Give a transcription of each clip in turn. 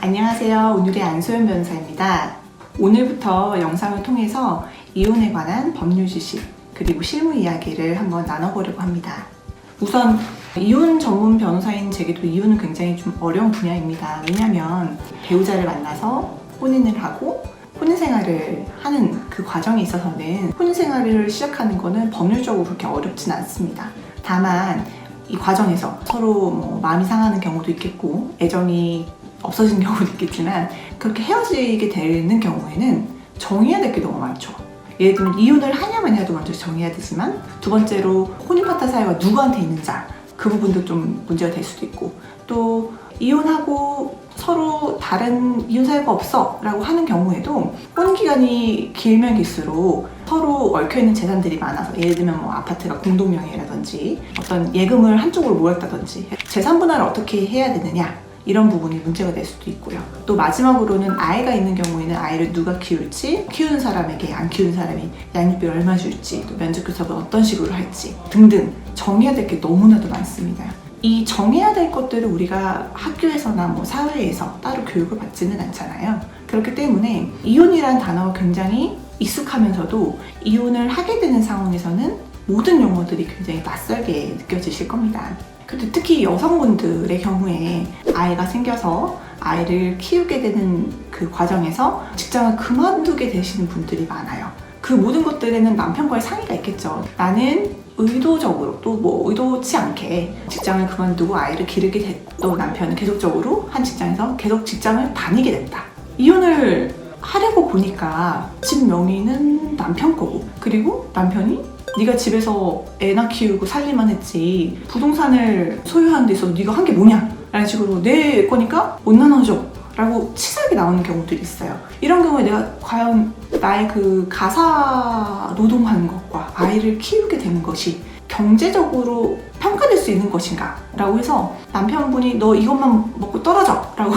안녕하세요. 오늘의 안소연 변호사입니다. 오늘부터 영상을 통해서 이혼에 관한 법률 지식 그리고 실무 이야기를 한번 나눠보려고 합니다. 우선 이혼 전문 변호사인 제게도 이혼은 굉장히 좀 어려운 분야입니다. 왜냐하면 배우자를 만나서 혼인을 하고 혼인생활을 하는 그 과정에 있어서는 혼인생활을 시작하는 거는 법률적으로 그렇게 어렵진 않습니다. 다만 이 과정에서 서로 마음이 상하는 경우도 있겠고 애정이 없어지는 경우도 있겠지만 그렇게 헤어지게 되는 경우에는 정해야 될 게 너무 많죠. 예를 들면 이혼을 하냐 마냐도 먼저 정해야 되지만 두 번째로 혼인 파트 사유가 누구한테 있는지 그 부분도 좀 문제가 될 수도 있고 또 이혼하고 서로 다른 이혼 사유가 없어 라고 하는 경우에도 혼인 기간이 길면 길수록 서로 얽혀있는 재산들이 많아서 예를 들면 아파트가 공동명의라든지 어떤 예금을 한쪽으로 모았다든지 재산 분할을 어떻게 해야 되느냐 이런 부분이 문제가 될 수도 있고요. 또 마지막으로는 아이가 있는 경우에는 아이를 누가 키울지, 키우는 사람에게 안 키우는 사람이 양육비를 얼마 줄지, 또 면접교섭을 어떤 식으로 할지 등등 정해야 될 게 너무나도 많습니다. 이 정해야 될 것들을 우리가 학교에서나 사회에서 따로 교육을 받지는 않잖아요. 그렇기 때문에 이혼이란 단어가 굉장히 익숙하면서도 이혼을 하게 되는 상황에서는 모든 용어들이 굉장히 낯설게 느껴지실 겁니다. 근데 특히 여성분들의 경우에 아이가 생겨서 아이를 키우게 되는 그 과정에서 직장을 그만두게 되시는 분들이 많아요. 그 모든 것들에는 남편과의 상의가 있겠죠. 나는 의도적으로 또 의도치 않게 직장을 그만두고 아이를 기르게 됐고 남편은 계속적으로 한 직장에서 계속 직장을 다니게 됐다. 이혼을 하려고 보니까 집 명의는 남편 거고 그리고 남편이 네가 집에서 애나 키우고 살림만 했지 부동산을 소유하는 데 있어서 네가 한 게 뭐냐 라는 식으로 내 거니까 못 나눠줘 라고 치사하게 나오는 경우들이 있어요. 이런 경우에 내가 과연 나의 그 가사 노동하는 것과 아이를 키우게 되는 것이 경제적으로 평가될 수 있는 것인가 라고 해서 남편분이 너 이것만 먹고 떨어져 라고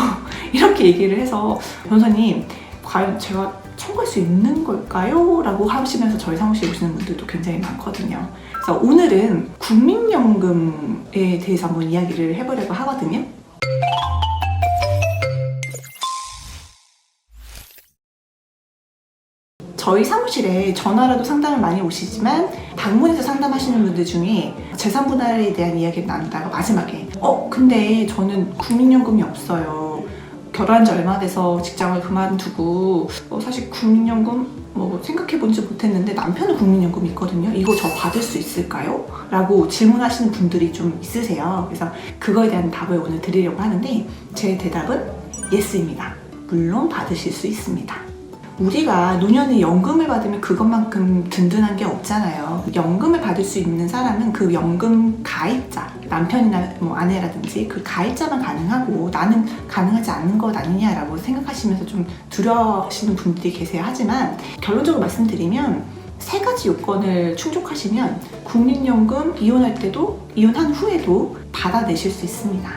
이렇게 얘기를 해서 변호사님 과연 제가 청구할 수 있는 걸까요? 라고 하시면서 저희 사무실에 오시는 분들도 굉장히 많거든요. 그래서 오늘은 국민연금에 대해서 한번 이야기를 해보려고 하거든요. 저희 사무실에 전화라도 상담을 많이 오시지만 방문해서 상담하시는 분들 중에 재산 분할에 대한 이야기를 나누다가 마지막에 근데 저는 국민연금이 없어요. 결혼한 지 얼마 돼서 직장을 그만두고 사실 국민연금 생각해본지 못했는데 남편은 국민연금이 있거든요. 이거 저 받을 수 있을까요? 라고 질문하시는 분들이 좀 있으세요. 그래서 그거에 대한 답을 오늘 드리려고 하는데 제 대답은 예스입니다. 물론 받으실 수 있습니다. 우리가 노년에 연금을 받으면 그것만큼 든든한 게 없잖아요. 연금을 받을 수 있는 사람은 그 연금 가입자, 남편이나 아내라든지 그 가입자만 가능하고 나는 가능하지 않는 것 아니냐라고 생각하시면서 좀 두려워하시는 분들이 계세요. 하지만 결론적으로 말씀드리면 세 가지 요건을 충족하시면 국민연금 이혼할 때도 이혼한 후에도 받아내실 수 있습니다.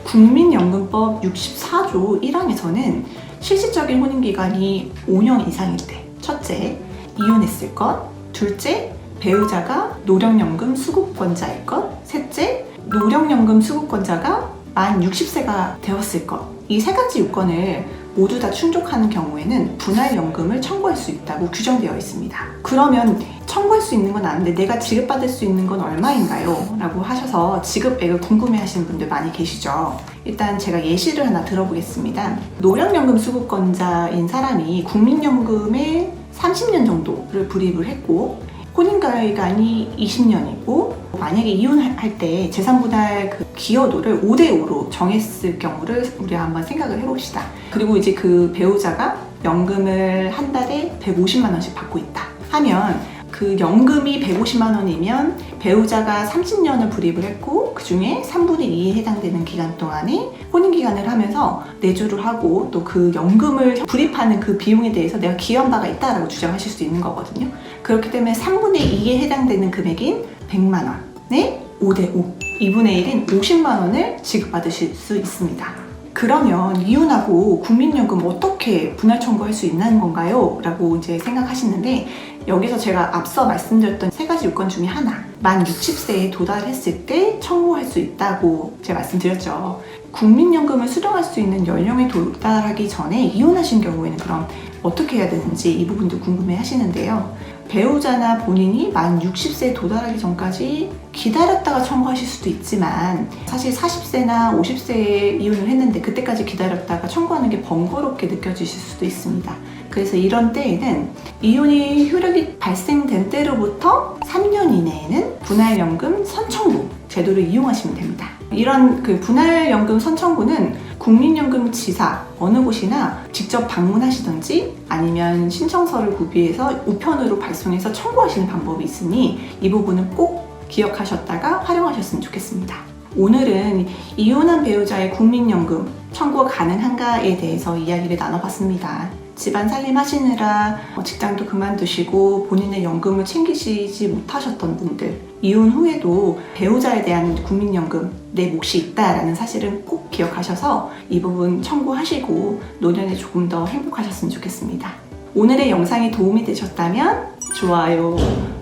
국민연금법 64조 1항에서는 실질적인 혼인기간이 5년 이상일 때 첫째, 이혼했을 것 둘째, 배우자가 노령연금 수급권자일 것 셋째, 노령연금 수급권자가 만 60세가 되었을 것 이 세 가지 요건을 모두 다 충족하는 경우에는 분할연금을 청구할 수 있다고 규정되어 있습니다. 그러면 청구할 수 있는 건 아는데 내가 지급받을 수 있는 건 얼마인가요? 라고 하셔서 지급액을 궁금해 하시는 분들 많이 계시죠. 일단 제가 예시를 하나 들어보겠습니다. 노령연금 수급권자인 사람이 국민연금에 30년 정도를 불입을 했고 혼인기간이 20년이고 만약에 이혼할 때 재산분할 그 기여도를 5대5로 정했을 경우를 우리가 한번 생각을 해봅시다. 그리고 이제 그 배우자가 연금을 한 달에 150만 원씩 받고 있다 하면 그 연금이 150만 원이면 배우자가 30년을 불입을 했고 그 중에 3분의 2에 해당되는 기간 동안에 혼인기간을 하면서 내주를 하고 또 그 연금을 불입하는 그 비용에 대해서 내가 기여한 바가 있다라고 주장하실 수 있는 거거든요. 그렇기 때문에 3분의 2에 해당되는 금액인 100만 원에 5대5 2분의 1인 50만 원을 지급받으실 수 있습니다. 그러면 이혼하고 국민연금 어떻게 분할 청구할 수 있는 건가요? 라고 이제 생각하시는데 여기서 제가 앞서 말씀드렸던 세 가지 요건 중에 하나 만 60세에 도달했을 때 청구할 수 있다고 제가 말씀드렸죠. 국민연금을 수령할 수 있는 연령에 도달하기 전에 이혼하신 경우에는 그럼 어떻게 해야 되는지 이 부분도 궁금해 하시는데요. 배우자나 본인이 만 60세에 도달하기 전까지 기다렸다가 청구하실 수도 있지만 사실 40세나 50세에 이혼을 했는데 그때까지 기다렸다가 청구하는 게 번거롭게 느껴지실 수도 있습니다. 그래서 이런 때에는 이혼이 효력이 발생된 때로부터 3년 이내에는 분할연금 선청부 제도를 이용하시면 됩니다. 이런 분할연금 선청부는 국민연금지사 어느 곳이나 직접 방문하시든지 아니면 신청서를 구비해서 우편으로 발송해서 청구하시는 방법이 있으니 이 부분은 꼭 기억하셨다가 활용하셨으면 좋겠습니다. 오늘은 이혼한 배우자의 국민연금 청구가 가능한가에 대해서 이야기를 나눠봤습니다. 집안 살림하시느라 직장도 그만두시고 본인의 연금을 챙기시지 못하셨던 분들, 이혼 후에도 배우자에 대한 국민연금 내 몫이 있다라는 사실은 꼭 기억하셔서 이 부분 청구하시고 노년에 조금 더 행복하셨으면 좋겠습니다. 오늘의 영상이 도움이 되셨다면 좋아요,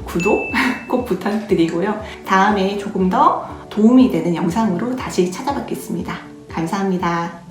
구독 꼭 부탁드리고요. 다음에 조금 더 도움이 되는 영상으로 다시 찾아뵙겠습니다. 감사합니다.